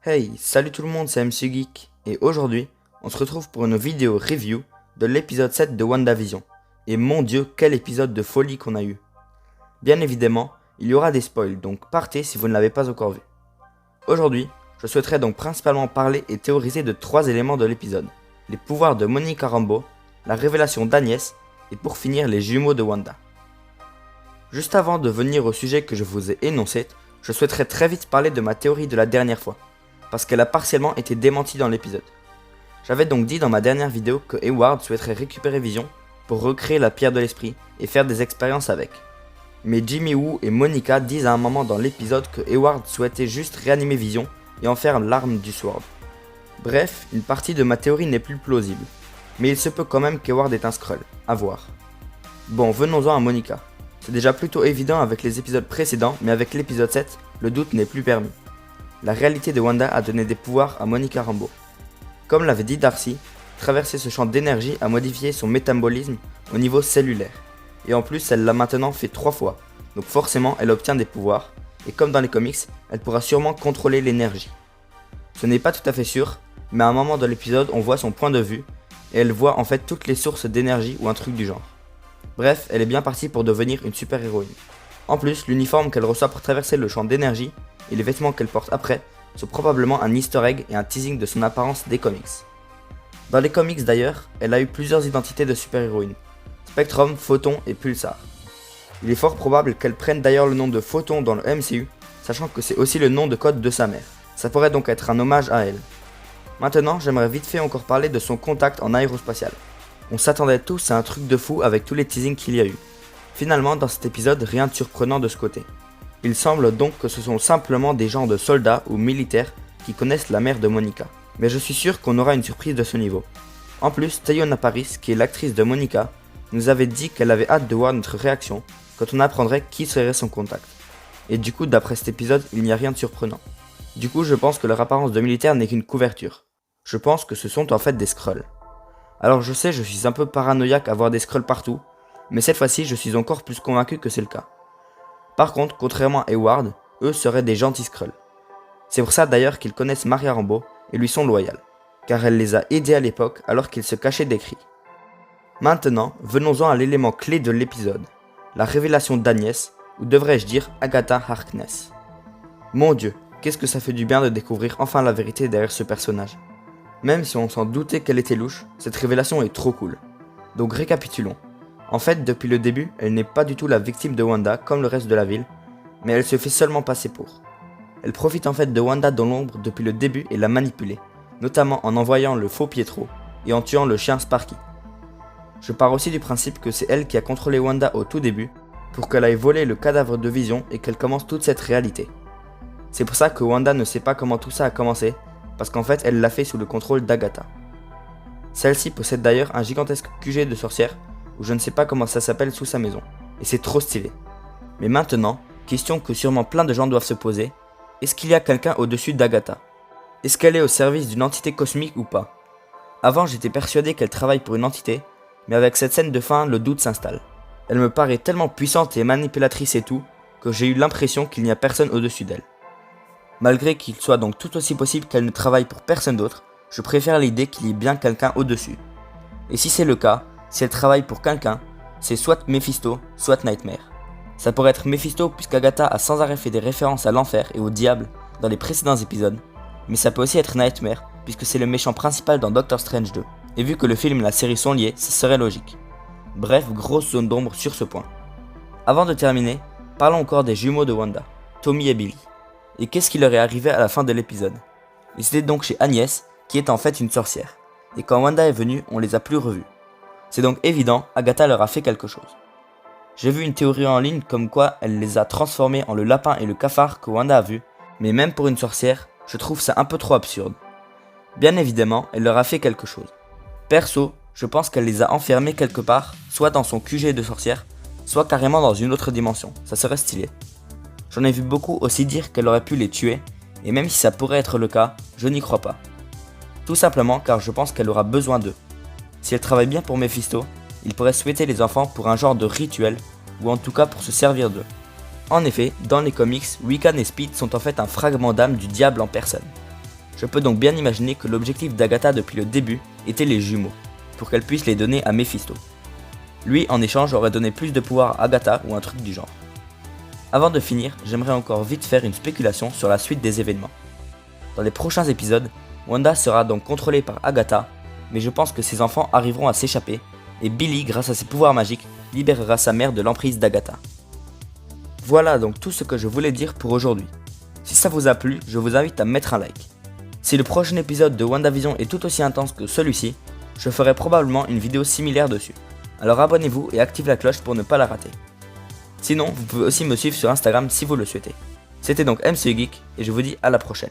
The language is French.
Hey, salut tout le monde, c'est MC Geek, et aujourd'hui, on se retrouve pour une vidéo review de l'épisode 7 de WandaVision. Et mon dieu, quel épisode de folie qu'on a eu. Bien évidemment, il y aura des spoils, donc partez si vous ne l'avez pas encore vu. Aujourd'hui, je souhaiterais donc principalement parler et théoriser de 3 éléments de l'épisode. Les pouvoirs de Monica Rambeau, la révélation d'Agnès, et pour finir les jumeaux de Wanda. Juste avant de venir au sujet que je vous ai énoncé, je souhaiterais très vite parler de ma théorie de la dernière fois, parce qu'elle a partiellement été démentie dans l'épisode. J'avais donc dit dans ma dernière vidéo que Hayward souhaiterait récupérer Vision pour recréer la pierre de l'esprit et faire des expériences avec. Mais Jimmy Woo et Monica disent à un moment dans l'épisode que Hayward souhaitait juste réanimer Vision et en faire l'arme du Sword. Bref, une partie de ma théorie n'est plus plausible, mais il se peut quand même qu'Hayward est un Skrull, à voir. Bon, venons-en à Monica. C'est déjà plutôt évident avec les épisodes précédents, mais avec l'épisode 7, le doute n'est plus permis. La réalité de Wanda a donné des pouvoirs à Monica Rambeau. Comme l'avait dit Darcy, traverser ce champ d'énergie a modifié son métabolisme au niveau cellulaire. Et en plus, elle l'a maintenant fait 3 fois, donc forcément elle obtient des pouvoirs, et comme dans les comics, elle pourra sûrement contrôler l'énergie. Ce n'est pas tout à fait sûr, mais à un moment de l'épisode, on voit son point de vue, et elle voit en fait toutes les sources d'énergie ou un truc du genre. Bref, elle est bien partie pour devenir une super héroïne. En plus, l'uniforme qu'elle reçoit pour traverser le champ d'énergie et les vêtements qu'elle porte après sont probablement un easter egg et un teasing de son apparence des comics. Dans les comics d'ailleurs, elle a eu plusieurs identités de super-héroïnes, Spectrum, Photon et Pulsar. Il est fort probable qu'elle prenne d'ailleurs le nom de Photon dans le MCU, sachant que c'est aussi le nom de code de sa mère. Ça pourrait donc être un hommage à elle. Maintenant, j'aimerais vite fait encore parler de son contact en aérospatial. On s'attendait tous à un truc de fou avec tous les teasings qu'il y a eu. Finalement, dans cet épisode, rien de surprenant de ce côté. Il semble donc que ce sont simplement des genres de soldats ou militaires qui connaissent la mère de Monica. Mais je suis sûr qu'on aura une surprise de ce niveau. En plus, Teyonah Parris, qui est l'actrice de Monica, nous avait dit qu'elle avait hâte de voir notre réaction quand on apprendrait qui serait son contact. Et du coup, d'après cet épisode, il n'y a rien de surprenant. Du coup, je pense que leur apparence de militaire n'est qu'une couverture. Je pense que ce sont en fait des Skrulls. Alors je sais, je suis un peu paranoïaque à voir des Skrulls partout, mais cette fois-ci, je suis encore plus convaincu que c'est le cas. Par contre, contrairement à Hayward, eux seraient des gentils Skrulls. C'est pour ça d'ailleurs qu'ils connaissent Maria Rambeau et lui sont loyaux, car elle les a aidés à l'époque alors qu'ils se cachaient des cris. Maintenant, venons-en à l'élément clé de l'épisode, la révélation d'Agnès, ou devrais-je dire Agatha Harkness. Mon dieu, qu'est-ce que ça fait du bien de découvrir enfin la vérité derrière ce personnage. Même si on s'en doutait qu'elle était louche, cette révélation est trop cool. Donc récapitulons. En fait, depuis le début, elle n'est pas du tout la victime de Wanda comme le reste de la ville, mais elle se fait seulement passer pour. Elle profite en fait de Wanda dans l'ombre depuis le début et la manipuler, notamment en envoyant le faux Pietro et en tuant le chien Sparky. Je pars aussi du principe que c'est elle qui a contrôlé Wanda au tout début pour qu'elle aille voler le cadavre de Vision et qu'elle commence toute cette réalité. C'est pour ça que Wanda ne sait pas comment tout ça a commencé, parce qu'en fait elle l'a fait sous le contrôle d'Agatha. Celle-ci possède d'ailleurs un gigantesque QG de sorcière, où je ne sais pas comment ça s'appelle sous sa maison, et c'est trop stylé. Mais maintenant, question que sûrement plein de gens doivent se poser, est-ce qu'il y a quelqu'un au-dessus d'Agatha? Est-ce qu'elle est au service d'une entité cosmique ou pas? Avant j'étais persuadé qu'elle travaille pour une entité, mais avec cette scène de fin, le doute s'installe. Elle me paraît tellement puissante et manipulatrice et tout, que j'ai eu l'impression qu'il n'y a personne au-dessus d'elle. Malgré qu'il soit donc tout aussi possible qu'elle ne travaille pour personne d'autre, je préfère l'idée qu'il y ait bien quelqu'un au-dessus. Et si c'est le cas, si elle travaille pour quelqu'un, c'est soit Mephisto, soit Nightmare. Ça pourrait être Mephisto puisqu'Agatha a sans arrêt fait des références à l'enfer et au diable dans les précédents épisodes, mais ça peut aussi être Nightmare puisque c'est le méchant principal dans Doctor Strange 2, et vu que le film et la série sont liés, ça serait logique. Bref, grosse zone d'ombre sur ce point. Avant de terminer, parlons encore des jumeaux de Wanda, Tommy et Billy. Et qu'est-ce qui leur est arrivé à la fin de l'épisode? Ils étaient donc chez Agnès, qui est en fait une sorcière, et quand Wanda est venue, on les a plus revus. C'est donc évident, Agatha leur a fait quelque chose. J'ai vu une théorie en ligne comme quoi elle les a transformés en le lapin et le cafard que Wanda a vu, mais même pour une sorcière, je trouve ça un peu trop absurde. Bien évidemment, elle leur a fait quelque chose. Perso, je pense qu'elle les a enfermés quelque part, soit dans son QG de sorcière, soit carrément dans une autre dimension, ça serait stylé. J'en ai vu beaucoup aussi dire qu'elle aurait pu les tuer, et même si ça pourrait être le cas, je n'y crois pas. Tout simplement car je pense qu'elle aura besoin d'eux. Si elle travaille bien pour Mephisto, il pourrait souhaiter les enfants pour un genre de rituel, ou en tout cas pour se servir d'eux. En effet, dans les comics, Wiccan et Speed sont en fait un fragment d'âme du diable en personne. Je peux donc bien imaginer que l'objectif d'Agatha depuis le début était les jumeaux, pour qu'elle puisse les donner à Méphisto. Lui, en échange, aurait donné plus de pouvoir à Agatha ou un truc du genre. Avant de finir, j'aimerais encore vite faire une spéculation sur la suite des événements. Dans les prochains épisodes, Wanda sera donc contrôlée par Agatha, mais je pense que ses enfants arriveront à s'échapper, et Billy, grâce à ses pouvoirs magiques, libérera sa mère de l'emprise d'Agatha. Voilà donc tout ce que je voulais dire pour aujourd'hui. Si ça vous a plu, je vous invite à mettre un like. Si le prochain épisode de WandaVision est tout aussi intense que celui-ci, je ferai probablement une vidéo similaire dessus. Alors abonnez-vous et activez la cloche pour ne pas la rater. Sinon, vous pouvez aussi me suivre sur Instagram si vous le souhaitez. C'était donc MCU Geek et je vous dis à la prochaine.